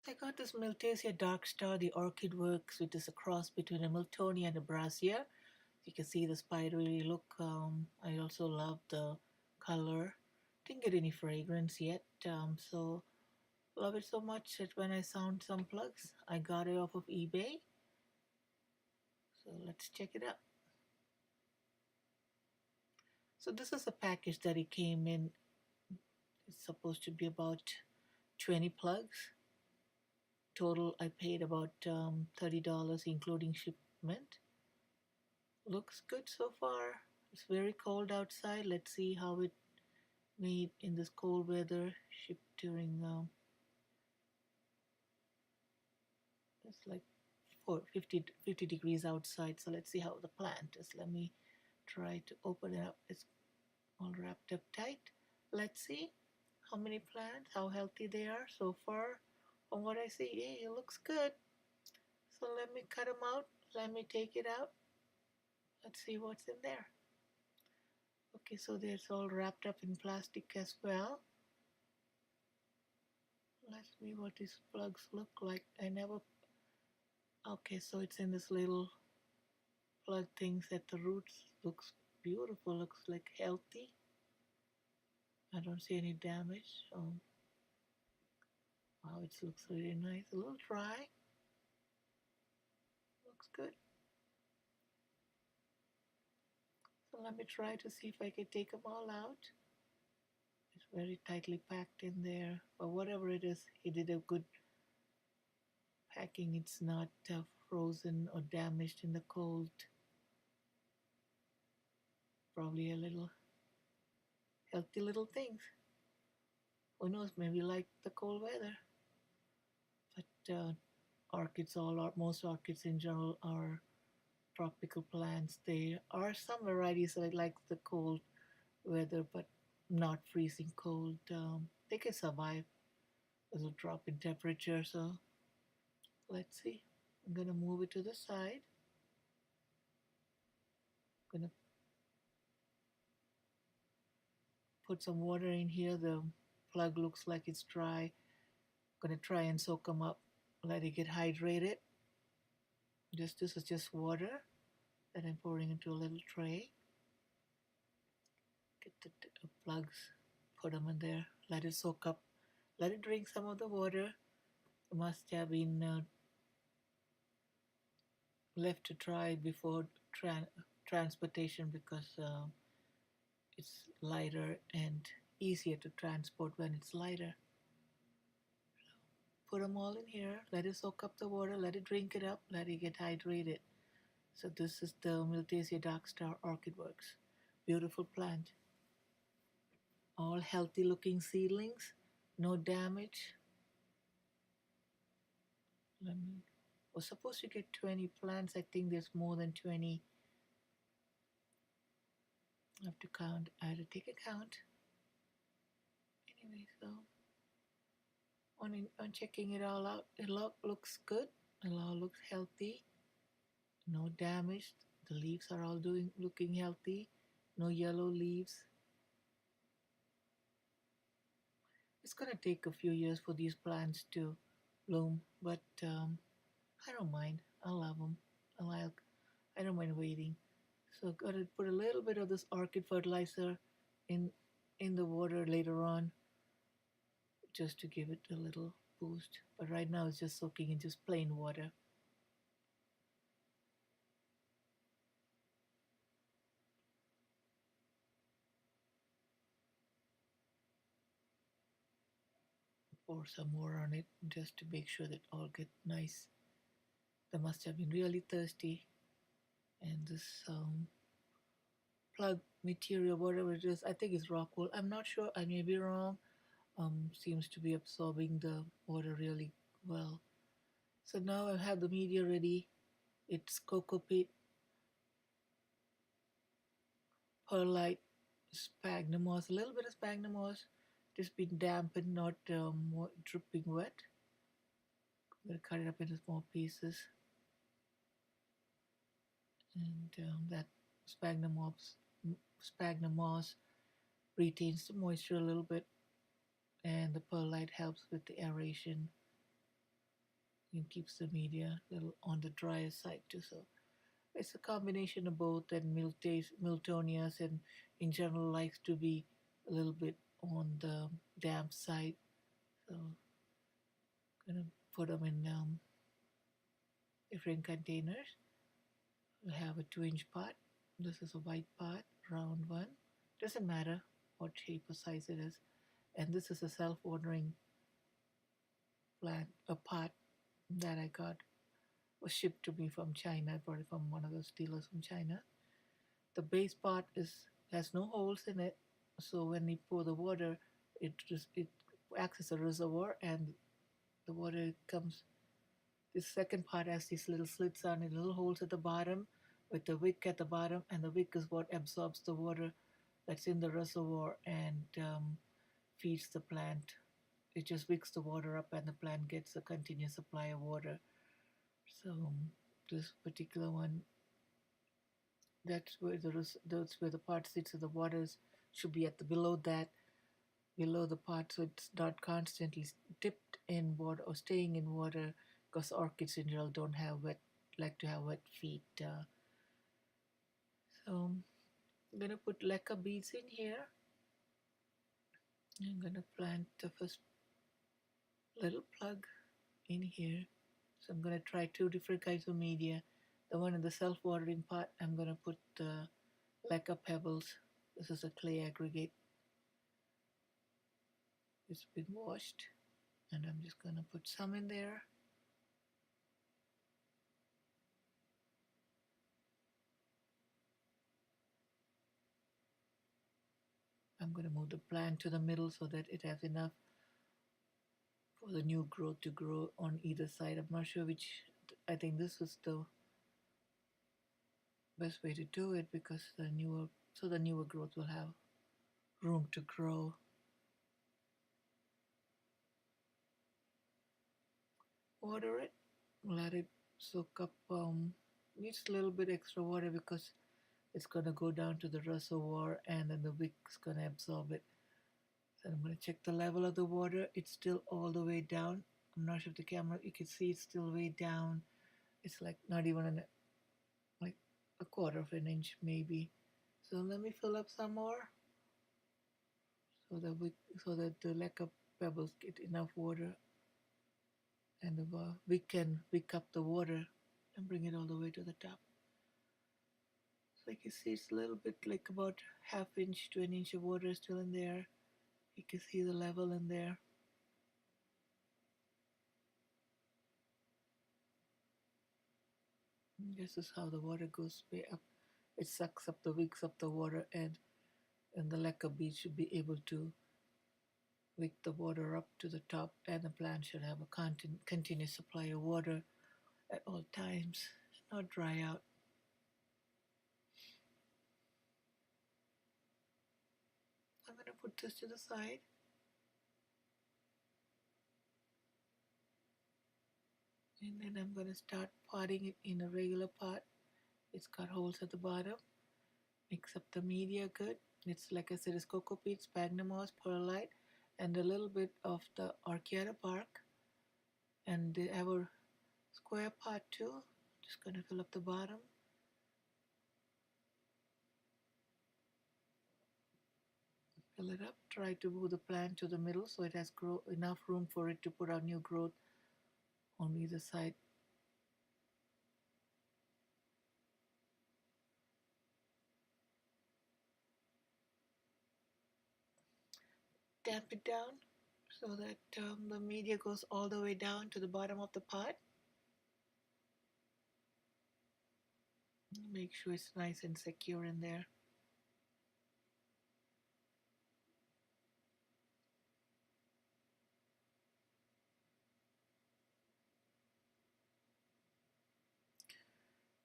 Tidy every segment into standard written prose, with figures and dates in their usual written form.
I got this Miltasia Dark Star, the Orchid Works, which is a cross between a Miltonia and a Brassica. You can see the spidery look. I also love the color. Didn't get any fragrance yet, so love it so much that when I found some plugs, I got it off of eBay. So let's check it out. So this is a package that it came in. It's supposed to be about 20 plugs. Total, I paid about $30 including shipment. Looks good so far. It's very cold outside. Let's see how it made in this cold weather. Shipped during it's like 50 degrees outside. So let's see how the plant is. Let me try to open it up. It's all wrapped up tight. Let's see how many plants, how healthy they are so far. From what I see, hey, it looks good. So let me cut them out. Let me take it out. Let's see what's in there. Okay, so it's all wrapped up in plastic as well. Let's see what these plugs look like. Okay, so it's in this little plug things at the roots. Looks beautiful, looks like healthy. I don't see any damage. Wow, it looks really nice. A little dry. Looks good. So let me try to see if I can take them all out. It's very tightly packed in there. But whatever it is, he did a good packing. It's not frozen or damaged in the cold. Probably a little healthy little things. Who knows, maybe like the cold weather. But orchids, most orchids in general are tropical plants. There are some varieties that like the cold weather, but not freezing cold. They can survive with a drop in temperature. So let's see. I'm gonna move it to the side. I'm gonna put some water in here. The plug looks like it's dry. I'm gonna try and soak them up, let it get hydrated. This is just water that I'm pouring into a little tray. Get the plugs, put them in there, let it soak up, let it drink some of the water. It must have been left to dry before transportation because it's lighter and easier to transport when it's lighter. Put them all in here, let it soak up the water, let it drink it up, let it get hydrated. So this is the Miltasia Dark Star Orchid Works. Beautiful plant. All healthy looking seedlings, no damage. Was supposed to get 20 plants. I think there's more than 20. I have to count. I had to take a count. Anyway, so on checking it all out, it looks good. It all looks healthy. No damage. The leaves are all looking healthy. No yellow leaves. It's gonna take a few years for these plants to bloom, but I don't mind. I love them. I don't mind waiting. So gotta put a little bit of this orchid fertilizer in the water later on, just to give it a little boost. But right now it's just soaking in just plain water. Pour some more on it just to make sure that all get nice. They must have been really thirsty. And this plug material, whatever it is, I think it's rock wool. I'm not sure. I may be wrong. Seems to be absorbing the water really well. So now I have the media ready. It's cocoa peat, perlite, sphagnum moss, a little bit of sphagnum moss, just been dampened, not dripping wet. I'm going to cut it up into small pieces. And that sphagnum moss retains the moisture a little bit, and the perlite helps with the aeration. and keeps the media a little on the drier side too. So it's a combination of both, and Miltonias and in general likes to be a little bit on the damp side. So gonna put them in different containers. We have a 2-inch pot. This is a white pot, round one. Doesn't matter what shape or size it is. And this is a self-watering plant, a pot that I got was shipped to me from China. I bought it from one of those dealers from China. The base pot is has no holes in it, so when you pour the water, it acts as a reservoir, and the water comes. This second part has these little slits on it, little holes at the bottom, with the wick at the bottom, and the wick is what absorbs the water that's in the reservoir and feeds the plant. It just wicks the water up, and the plant gets a continuous supply of water. So this particular one, that's where the pot sits. So the waters should be at the below the pot, so it's not constantly dipped in water or staying in water, because orchids in general don't have wet like to have wet feet. So I'm gonna put leca beads in here. I'm gonna plant the first little plug in here. So I'm gonna try two different kinds of media. The one in the self-watering pot, I'm gonna put the leca pebbles. This is a clay aggregate. It's been washed, and I'm just gonna put some in there. I'm going to move the plant to the middle so that it has enough for the new growth to grow on either side. I'm not sure which. I think this is the best way to do it, because the newer growth will have room to grow. Water it, let it soak up. Needs a little bit extra water because it's going to go down to the reservoir, and then the wick's going to absorb it. So I'm going to check the level of the water. It's still all the way down. I'm not sure if the camera, you can see it's still way down. It's like not even like a quarter of an inch maybe. So let me fill up some more so that the leca pebbles get enough water, and we can wick up the water and bring it all the way to the top. So you can see it's a little bit like about half inch to an inch of water still in there. You can see the level in there. This is how the water goes way up. It sucks up the wicks up the water, and the leca bead should be able to wick the water up to the top, and the plant should have a continuous supply of water at all times, not dry out. I'm going to put this to the side. And then I'm going to start potting it in a regular pot. It's got holes at the bottom. Mix up the media good. It's like I said, it's cocoa peat, sphagnum moss, perlite, and a little bit of the orchid bark. And they have a square pot too. Just going to fill up the bottom. Fill it up. Try to move the plant to the middle so it has enough room for it to put out new growth on either side. Damp it down so that the media goes all the way down to the bottom of the pot. Make sure it's nice and secure in there.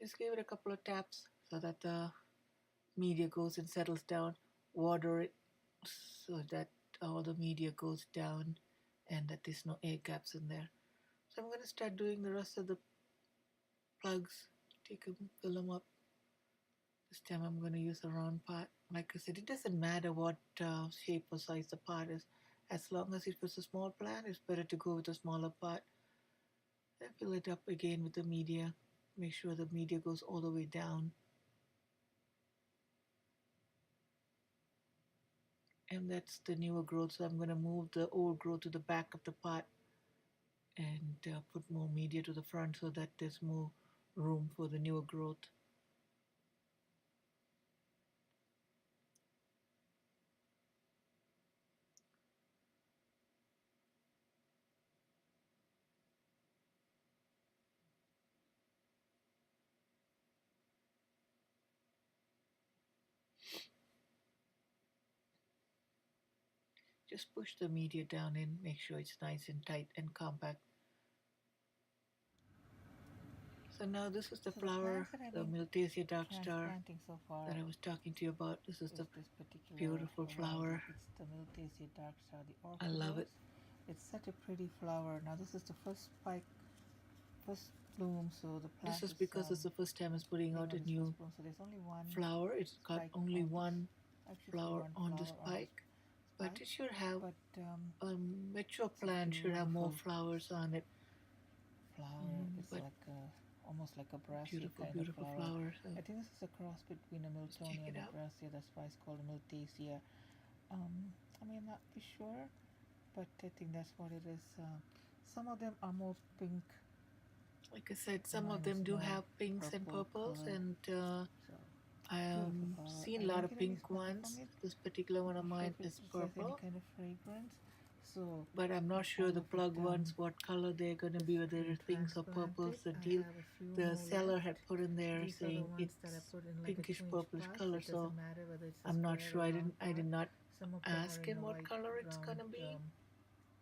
Just give it a couple of taps so that the media goes and settles down. Water it so that all the media goes down and that there's no air gaps in there. So I'm going to start doing the rest of the plugs. Take them, fill them up. This time I'm going to use a round pot. Like I said, it doesn't matter what shape or size the pot is. As long as it was a small plant, it's better to go with a smaller pot. And fill it up again with the media. Make sure the media goes all the way down. And that's the newer growth, so I'm going to move the old growth to the back of the pot and put more media to the front so that there's more room for the newer growth. Just push the media down in, make sure it's nice and tight and compact. So now this is the flower, the Miltasia Dark Star so far that I was talking to you about. This is the beautiful flower. It's the Miltasia Dark Star, the I orchid. love it. It's such a pretty flower. Now this is the first spike, first bloom, so the plant This is because it's the first time it's putting out a new so there's only one flower. It's got only one flower on the flower spike, but it should have, but mature plant should have more flowers on it. Flower, it's but like a, almost like a brassy beautiful flower. So I think this is a cross between a Miltonia and a brassia. That's why it's called a Miltasia. I mean, not be sure, but I think that's what it is. Some of them are more pink. Like I said, some of them do have pinks and purples, and I've seen a lot of pink ones. This particular one of mine is purple. Kind of fragrance. So, but I'm not sure the plug ones what color they're going to be, whether it's pinks or purples. The seller had put in there saying it's pinkish purplish color, so I'm not sure. I did not ask him what color it's going to be.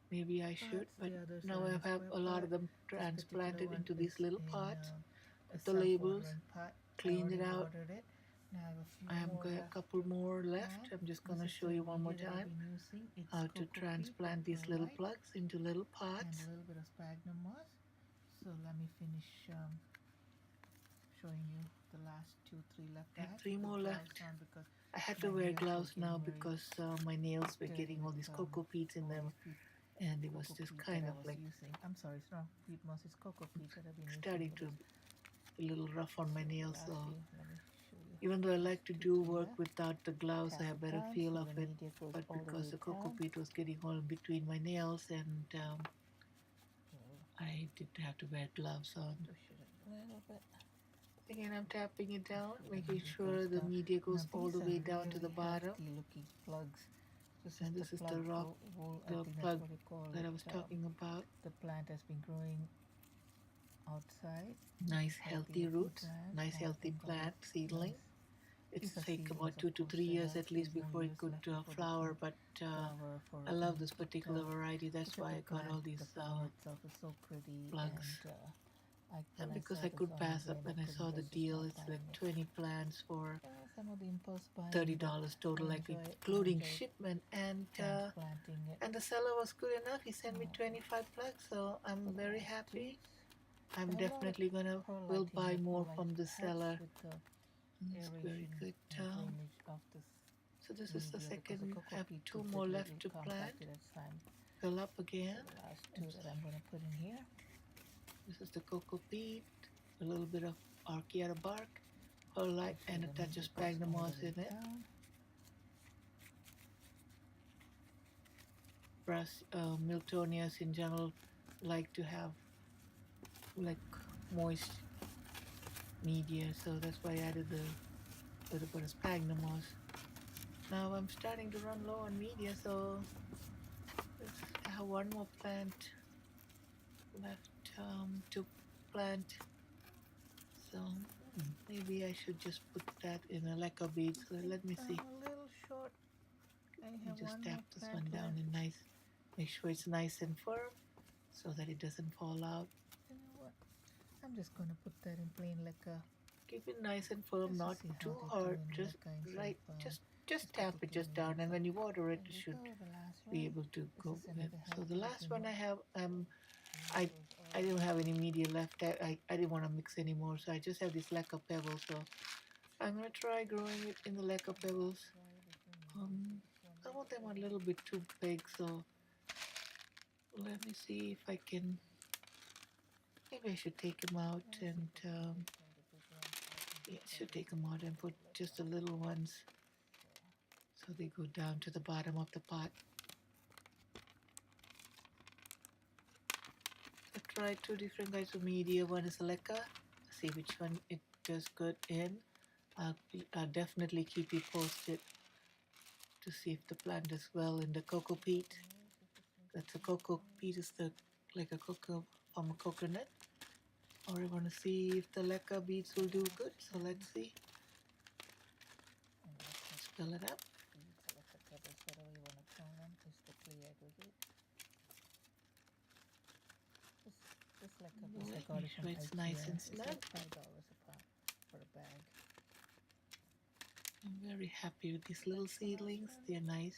Maybe I should, but now I have a lot of them transplanted into these little pots. Put the labels, cleaned it out. I have got a couple more left. I'm just going to show you one more time how to transplant these little plugs into little pots. And a little bit of sphagnum moss. So let me finish showing you the last 2-3 left. I have 3 more left. I had to wear gloves now because my nails were getting all these cocoa peats in them, and it was just kind of like I'm sorry, it's not peat moss, it's cocoa peat that I've been starting to be a little rough on my nails. So even though I like to do work without the gloves, I have better feel of it. But because the cocoa peat was getting all between my nails, and I did have to wear gloves on. Again, I'm tapping it down, making sure the media goes all the way down to the bottom. And this is the rock, the plug that I was talking about. The plant has been growing outside. Nice healthy roots, nice healthy plant, seedling. It's take about 2 to 3 years at least before it could flower, but I love this particular variety. That's why I got all these plugs. And because I could pass up when I saw the deal, it's like 20 plants for $30 total, like including shipment, and the seller was good enough. He sent me 25 plugs, so I'm very happy. I'm definitely will buy more from the seller. It's very good. So this is the second. I have 2 more left to plant. Fill up again. I'm going to put in here. This is the cocoa peat, a little bit of orchid bark, perlite, and a touch of sphagnum moss in it. Miltonias in general like to have like moist media, so that's why I added the little bit of sphagnum moss. Now I'm starting to run low on media, so I have 1 more plant left to plant, so maybe I should just put that in a lacquer bead. So let me see. A little short. You just tap this one down and nice. Make sure it's nice and firm so that it doesn't fall out. You know what? I'm just gonna put that in plain lacquer. Keep it nice and firm, not too hard. Just right. Just tap it just down, and when you water it, it should be able to go with. So the last one I have, I don't have any media left. I didn't want to mix anymore, so I just have this lacquer pebbles. So I'm gonna try growing it in the lacquer pebbles. Some of them are a little bit too big, so let me see if I can Maybe I should take them out Let me see and if I can take some of the big ones out and yeah, put should them take them out and into put the just the litter. little ones So, so they go down to the bottom of the pot. I tried two different kinds of media. One is leca. See which one it does good in. I'll definitely keep you posted to see if the plant does well in the cocoa peat. That's a cocoa peat is the like a cocoa from a coconut. Or I want to see if the leca beads will do good. So let's see. Spell it up. beads, leca pebbles, whatever you want to call them, is the clay aggregate. This leca beads I got Make it sure from it's IKEA. nice and It's snug. like $5 a pop for a bag. I'm very happy with these little seedlings. They're nice,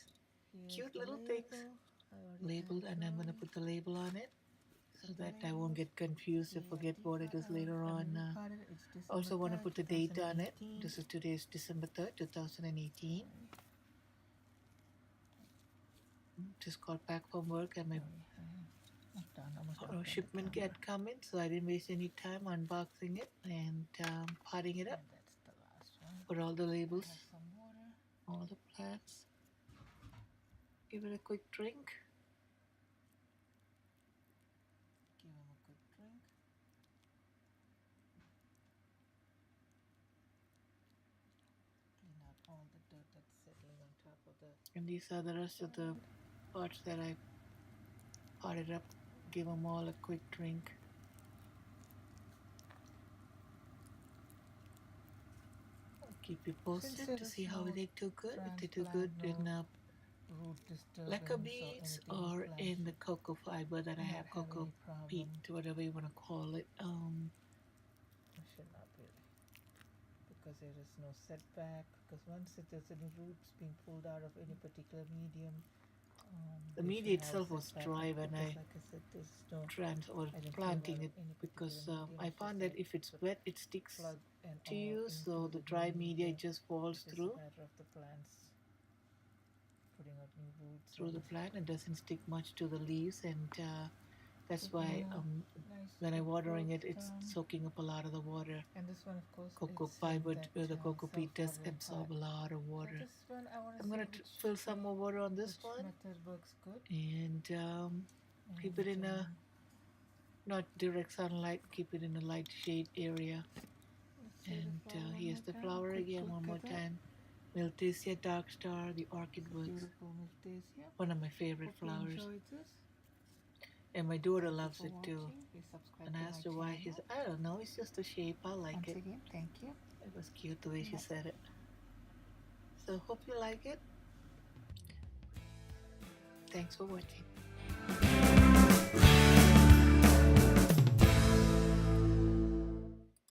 Here's cute the little things. label. I already Labeled, and I'm gonna drawing. put the label on it So so the that I won't labels. get confused to forget what it is later on. Repotted. It's I December also want to 3rd, put the date on it. 2018. This is today's December 3rd, 2018. Just got back from work and my Done. Almost done. shipment had come in, so I didn't waste any time unboxing it and potting it up. And that's the last one. Put all the labels, Have some water. all the plants. Give it a quick drink. Give them a quick drink. Clean out all the dirt that's settling on top of the. And these are the rest of the pots that I potted up. Give them all a quick drink. I'll keep you posted to see how they do good. If they do good in leca beads or in the cocoa fiber that I have, cocoa peat, whatever you want to call it. It should not really, because there is no setback. Because once it is any roots being pulled out of any particular medium, the media itself was dry when I planting it because I found that if it's wet, it sticks to you. So the dry media it just falls through through the plant and doesn't stick much to the leaves, and that's why when I'm watering it, it's soaking up a lot of the water. And this one, of course, Cocoa fiber, the cocoa peat does absorb a lot of water. I'm gonna fill some more water on this one and keep it in a not direct sunlight. Keep it in a light shade area. And here's the flower again one more time. Miltesia Dark Star, the Orchid Plugs. One of my favorite flowers. And my daughter loves it too. And I asked her why. She said, I don't know, it's just the shape. I like it. Again, thank you. It was cute the way she said it. So hope you like it. Thanks for watching.